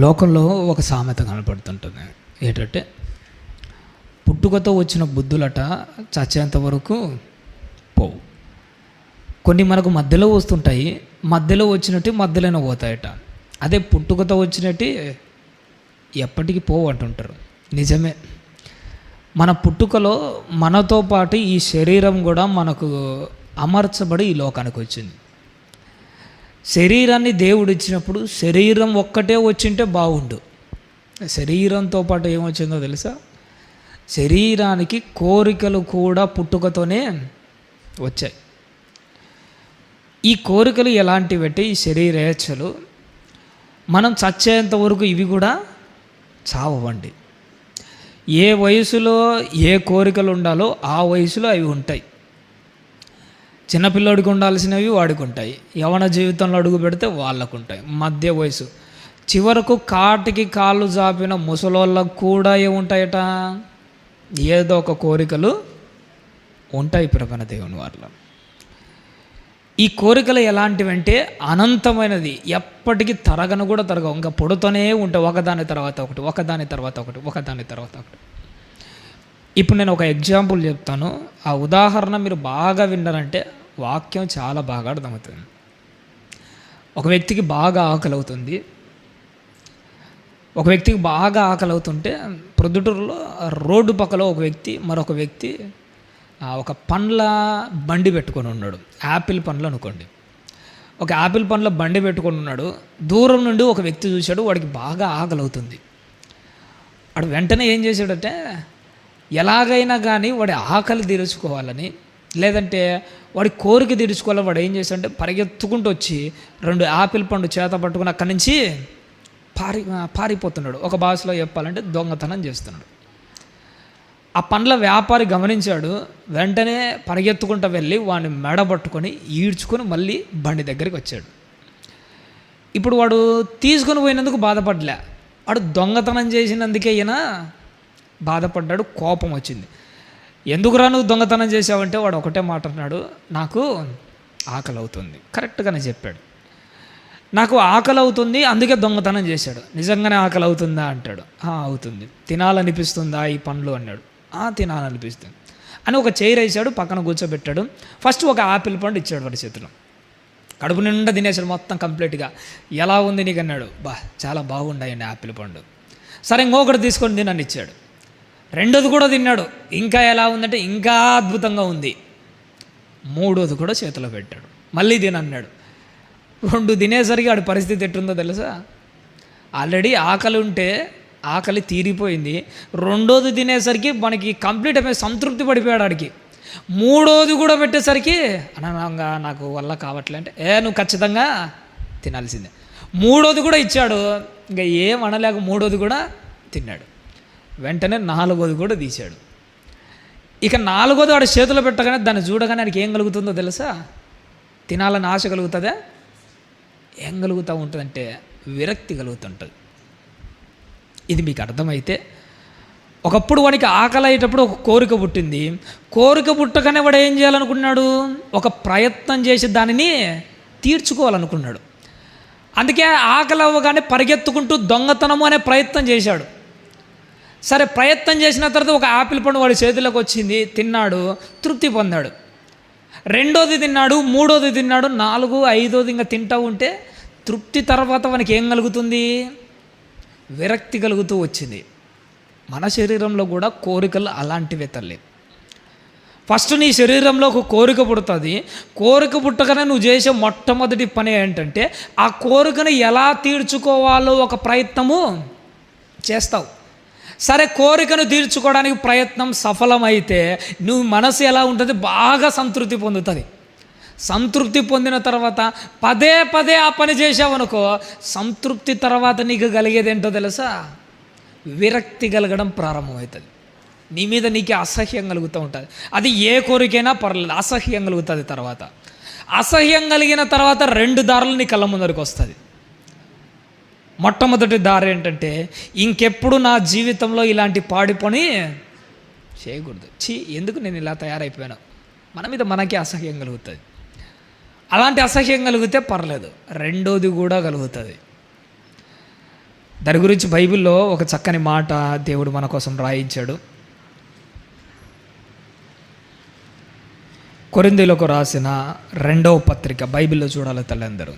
లోకంలో ఒక సామెత కనపడుతుంటుంది. ఏంటంటే, పుట్టుకతో వచ్చిన బుద్ధులట చచ్చేంత వరకు పోవు. కొన్ని మనకు మధ్యలో వస్తుంటాయి, మధ్యలో వచ్చినట్టు మధ్యలోనే పోతాయట. అదే పుట్టుకతో వచ్చినట్టు ఎప్పటికీ పోవు అంటుంటారు. నిజమే. మన పుట్టుకలో మనతో పాటు ఈ శరీరం కూడా మనకు అమర్చబడి ఈ లోకానికి వచ్చింది. శరీరాన్ని దేవుడు ఇచ్చినప్పుడు శరీరం ఒక్కటే వచ్చింటే బాగుండు. శరీరంతో పాటు ఏమొచ్చిందో తెలుసా? శరీరానికి కోరికలు కూడా పుట్టుకతోనే వచ్చాయి. ఈ కోరికలు ఎలాంటివి అంటే, ఈ శరీరేచ్ఛలు మనం చచ్చేంత వరకు ఇవి కూడా చావండి. ఏ వయసులో ఏ కోరికలు ఉండాలో ఆ వయసులో అవి ఉంటాయి. చిన్నపిల్లోడికి ఉండాల్సినవి వాడికి ఉంటాయి, యవ్వన జీవితంలో అడుగు పెడితే వాళ్ళకు ఉంటాయి. మధ్య వయసు చివరకు కాటికి కాళ్ళు జాపిన ముసలోళ్ళకు కూడా ఏముంటాయట, ఏదో ఒక కోరికలు ఉంటాయి. ప్రపన్న దేవుని వాళ్ళ ఈ కోరికలు ఎలాంటివంటే అనంతమైనది, ఎప్పటికీ తరగను కూడా తరగవు, ఇంకా పొడుతూనే ఉంటాయి, ఒకదాని తర్వాత ఒకటి, ఒకదాని తర్వాత ఒకటి, ఒకదాని తర్వాత ఒకటి. ఇప్పుడు నేను ఒక ఎగ్జాంపుల్ చెప్తాను. ఆ ఉదాహరణ మీరు బాగా విన్నారంటే వాక్యం చాలా బాగా అర్థమవుతుంది. ఒక వ్యక్తికి బాగా ఆకలి అవుతుంది. ఒక వ్యక్తికి బాగా ఆకలి అవుతుంటే ప్రొద్దుటూరులో రోడ్డు పక్కలో ఒక వ్యక్తి, మరొక వ్యక్తి ఒక పండ్ల బండి పెట్టుకొని ఉన్నాడు. యాపిల్ పండ్లు అనుకోండి. ఒక యాపిల్ పండ్ల బండి పెట్టుకొని ఉన్నాడు. దూరం నుండి ఒక వ్యక్తి చూశాడు, వాడికి బాగా ఆకలి అవుతుంది. వాడు వెంటనే ఏం చేశాడంటే, ఎలాగైనా కానీ వాడి ఆకలి తీర్చుకోవాలని, లేదంటే వాడి కోరిక తీర్చుకోవాలని వాడు ఏం చేశాడంటే పరిగెత్తుకుంటూ వచ్చి 2 యాపిల్ పండు చేత పట్టుకుని అక్కడి నుంచి పారిపోతున్నాడు. ఒక భాషలో చెప్పాలంటే దొంగతనం చేస్తున్నాడు. ఆ పండ్ల వ్యాపారి గమనించాడు. వెంటనే పరిగెత్తుకుంటూ వెళ్ళి వాడిని మెడ పట్టుకొని ఈడ్చుకొని మళ్ళీ బండి దగ్గరికి వచ్చాడు. ఇప్పుడు వాడు తీసుకొని పోయినందుకు బాధపడలే, వాడు దొంగతనం చేసినందుకే ఈయన బాధపడ్డాడు. కోపం వచ్చింది. ఎందుకురా నువ్వు దొంగతనం చేసావంటే వాడు ఒకటే మాట అన్నాడు, నాకు ఆకలి అవుతుంది. కరెక్ట్గానే చెప్పాడు. నాకు ఆకలి అవుతుంది అందుకే దొంగతనం చేశాడు. నిజంగానే ఆకలి అవుతుందా అంటాడు. అవుతుంది. తినాలనిపిస్తుందా ఈ పండ్లు అన్నాడు. తినాలనిపిస్తుంది అని ఒక చైర్ వేసాడు, పక్కన కూర్చోబెట్టాడు. ఫస్ట్ ఒక ఆపిల్ పండు ఇచ్చాడు వాడి చేతిలో. కడుపు నిండా తినేసాడు మొత్తం కంప్లీట్గా. ఎలా ఉంది నీకు అన్నాడు. చాలా బాగుండాయండి ఆపిల్ పండు. సరే ఇంకొకటి తీసుకొని తినని ఇచ్చాడు. రెండోది కూడా తిన్నాడు. ఇంకా ఎలా ఉందంటే ఇంకా అద్భుతంగా ఉంది. మూడోది కూడా చేతిలో పెట్టాడు. మళ్ళీ తినన్నాడు. 2 తినేసరికి వాడి పరిస్థితి ఎట్టుందో తెలుసా? ఆల్రెడీ ఆకలి ఉంటే ఆకలి తీరిపోయింది. రెండోది తినేసరికి మనకి కంప్లీట్ అయిపోయి సంతృప్తి పడిపోయాడు ఆడికి. మూడోది కూడా పెట్టేసరికి అనంగా నాకు వల్ల కావట్లే అంటే, నువ్వు ఖచ్చితంగా తినాల్సిందే. మూడోది కూడా ఇచ్చాడు. ఇంకా ఏం అనలేక మూడోది కూడా తిన్నాడు. వెంటనే 4వది కూడా తీశాడు. ఇక 4వది వాడు చేతిలో పెట్టగానే దాన్ని చూడగానే ఆయనకి ఏం కలుగుతుందో తెలుసా? తినాలని ఆశ కలుగుతుందా? ఏం కలుగుతూ ఉంటుందంటే విరక్తి కలుగుతుంటుంది. ఇది మీకు అర్థమైతే, ఒకప్పుడు వాడికి ఆకలి అయ్యేటప్పుడు ఒక కోరిక పుట్టింది. కోరిక పుట్టగానే వాడు ఏం చేయాలనుకున్నాడు? ఒక ప్రయత్నం చేసి దానిని తీర్చుకోవాలనుకున్నాడు. అందుకే ఆకలి అవ్వగానే పరిగెత్తుకుంటూ దొంగతనము అనే ప్రయత్నం చేశాడు. సరే, ప్రయత్నం చేసిన తర్వాత ఒక ఆపిల్ పండు వాడి చేతిలోకి వచ్చింది, తిన్నాడు, తృప్తి పొందాడు. రెండోది తిన్నాడు, మూడోది తిన్నాడు, 4, 5వది ఇంకా తింటూ ఉంటే తృప్తి తర్వాత మనకి ఏం కలుగుతుంది? విరక్తి కలుగుతూ వచ్చింది. మన శరీరంలో కూడా కోరికలు అలాంటివే తల్లి. ఫస్ట్ నీ శరీరంలో ఒక కోరిక పుడుతుంది. కోరిక పుట్టగానే నువ్వు చేసే మొట్టమొదటి పని ఏంటంటే ఆ కోరికను ఎలా తీర్చుకోవాలో ఒక ప్రయత్నము చేస్తావు. సరే, కోరికను తీర్చుకోవడానికి ప్రయత్నం సఫలమైతే నువ్వు మనసు ఎలా ఉంటుంది? బాగా సంతృప్తి పొందుతుంది. సంతృప్తి పొందిన తర్వాత పదే పదే ఆ పని చేసావనుకో, సంతృప్తి తర్వాత నీకు కలిగేది ఏంటో తెలుసా? విరక్తి కలగడం ప్రారంభమవుతుంది. నీ మీద నీకే అసహ్యం కలుగుతూ ఉంటుంది. అది ఏ కోరికైనా పర్లేదు, అసహ్యం కలుగుతుంది. తర్వాత అసహ్యం కలిగిన తర్వాత 2 దారులు నీ కళ్ళ ముందరికి వస్తుంది. మొట్టమొదటి దారి ఏంటంటే, ఇంకెప్పుడు నా జీవితంలో ఇలాంటి పాడి పని చేయకూడదు. ఎందుకు నేను ఇలా తయారైపోయాను? మన మీద మనకే అసహ్యం కలుగుతుంది. అలాంటి అసహ్యం కలిగితే పర్లేదు, రెండోది కూడా కలుగుతుంది. దాని గురించి బైబిల్లో ఒక చక్కని మాట దేవుడు మన కోసం రాయించాడు. కొరింథీయులకు రాసిన 2వ పత్రిక, బైబిల్లో చూడాలి తల్లందరూ.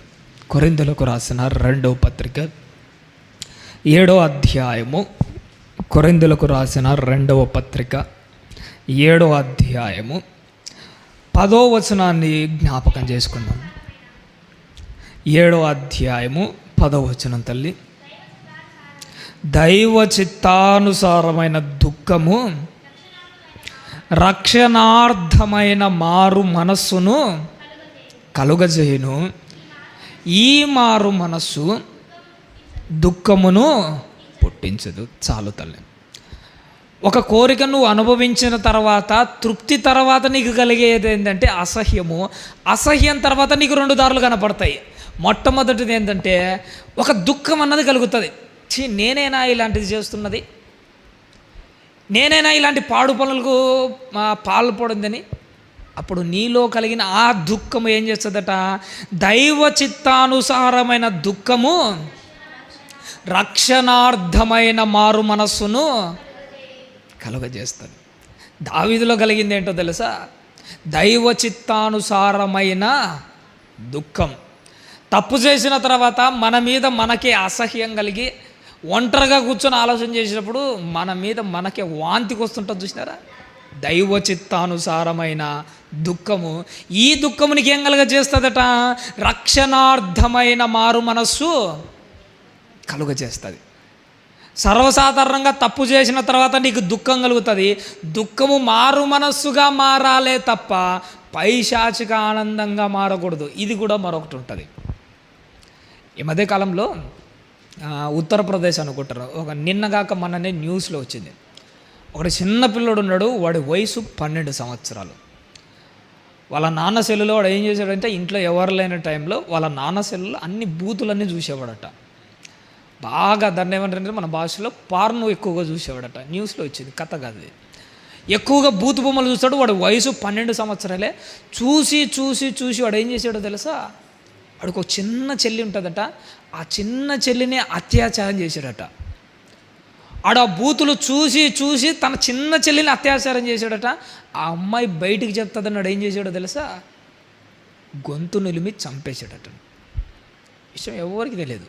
కొరింథీయులకు రాసిన 2వ పత్రిక 7వ అధ్యాయము. కొరింథీయులకు రాసిన 2వ పత్రిక 7వ అధ్యాయము 10వ వచనాన్ని జ్ఞాపకం చేసుకుందాం. 7వ అధ్యాయము 10వ వచనం తల్లి. దైవ చిత్తానుసారమైన దుఃఖము రక్షణార్థమైన మారు మనస్సును కలుగజేయును. ఈ మారు మనస్సు దుఃఖమును పుట్టించదు. చాలు తల్లి. ఒక కోరిక నువ్వు అనుభవించిన తర్వాత, తృప్తి తర్వాత నీకు కలిగేది ఏంటంటే అసహ్యము. అసహ్యం తర్వాత నీకు 2 దారులు కనపడతాయి. మొట్టమొదటిది ఏంటంటే ఒక దుఃఖం అన్నది కలుగుతుంది. నేనేనా ఇలాంటిది చేస్తున్నది, నేనైనా ఇలాంటి పాడు పనులకు పాల్పడిందని. అప్పుడు నీలో కలిగిన ఆ దుఃఖము ఏం చేస్తుందట? దైవ చిత్తానుసారమైన దుఃఖము రక్షణార్థమైన మారు మనస్సును కలుగజేస్తుంది. దావీదులో కలిగింది ఏంటో తెలుసా? దైవ చిత్తానుసారమైన దుఃఖం. తప్పు చేసిన తర్వాత మన మీద మనకే అసహ్యం కలిగి ఒంటరిగా కూర్చొని ఆలోచన చేసినప్పుడు మన మీద మనకే వాంతికి వస్తుంటుంది. చూసినారా? దైవ చిత్తానుసారమైన దుఃఖము. ఈ దుఃఖము నీకేం కలుగజేస్తుందట? రక్షణార్థమైన మారు మనస్సు కలుగజేస్తుంది. సర్వసాధారణంగా తప్పు చేసిన తర్వాత నీకు దుఃఖం కలుగుతుంది. దుఃఖము మారు మనస్సుగా మారాలే తప్ప పైశాచిక ఆనందంగా మారకూడదు. ఇది కూడా మరొకటి ఉంటుంది. ఈ మధ్యకాలంలో ఉత్తరప్రదేశ్ అనుకుంటారు, ఒక నిన్నగాక మననే న్యూస్లో వచ్చింది. ఒకటి చిన్న పిల్లడు ఉన్నాడు, వాడి వయసు 12 సంవత్సరాలు. వాళ్ళ నాన్న సెల్లులో వాడు ఏం చేశాడంటే, ఇంట్లో ఎవరు లేని టైంలో వాళ్ళ నాన్న సెల్లులో అన్ని బూతులన్నీ చూసేవాడట. బాగా దాన్ని ఏమంటారంటే మన భాషలో పార్ను ఎక్కువగా చూసేవాడట. న్యూస్లో వచ్చింది, కథ కాదు. ఎక్కువగా బూతు బొమ్మలు చూస్తాడు. వాడు వయసు 12 సంవత్సరాలే. చూసి చూసి చూసి వాడు ఏం చేశాడో తెలుసా? వాడికి ఒక చిన్న చెల్లి ఉంటుందట. ఆ చిన్న చెల్లిని అత్యాచారం చేశాడట. ఆడు ఆ బూతులు చూసి చూసి తన చిన్న చెల్లిని అత్యాచారం చేశాడట. ఆ అమ్మాయి బయటికి చెప్తుందన్నాడు. ఏం చేశాడో తెలుసా? గొంతు నిలిమి చంపేశాడట. విషయం ఎవరికి తెలియదు.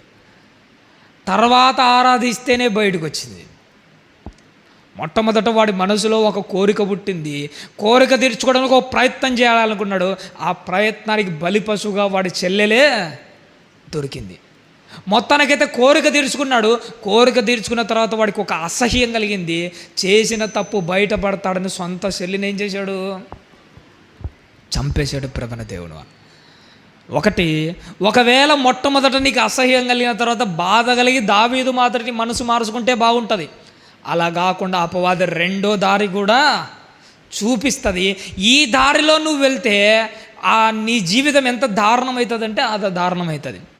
తర్వాత ఆరాధిస్తేనే బయటకు వచ్చింది. మొట్టమొదట వాడి మనసులో ఒక కోరిక పుట్టింది. కోరిక తీర్చుకోవడానికి ఒక ప్రయత్నం చేయాలనుకున్నాడు. ఆ ప్రయత్నానికి బలిపశువుగా వాడి చెల్లెలే దొరికింది. మొత్తానికైతే కోరిక తీర్చుకున్నాడు. కోరిక తీర్చుకున్న తర్వాత వాడికి ఒక అసహ్యం కలిగింది. చేసిన తప్పు బయటపడతాడని సొంత చెల్లిని ఏం చేశాడు? చంపేశాడు. ప్రభన దేవుడు. ఒకవేళ మొట్టమొదట నీకు అసహ్యం కలిగిన తర్వాత బాధ కలిగి దావీదు మాదిరి మనసు మార్చుకుంటే బాగుంటుంది. అలా కాకుండా అపవాది 2వ దారి కూడా చూపిస్తుంది. ఈ దారిలో నువ్వు వెళ్తే నీ జీవితం ఎంత దారుణమవుతుందంటే అది దారుణమవుతుంది.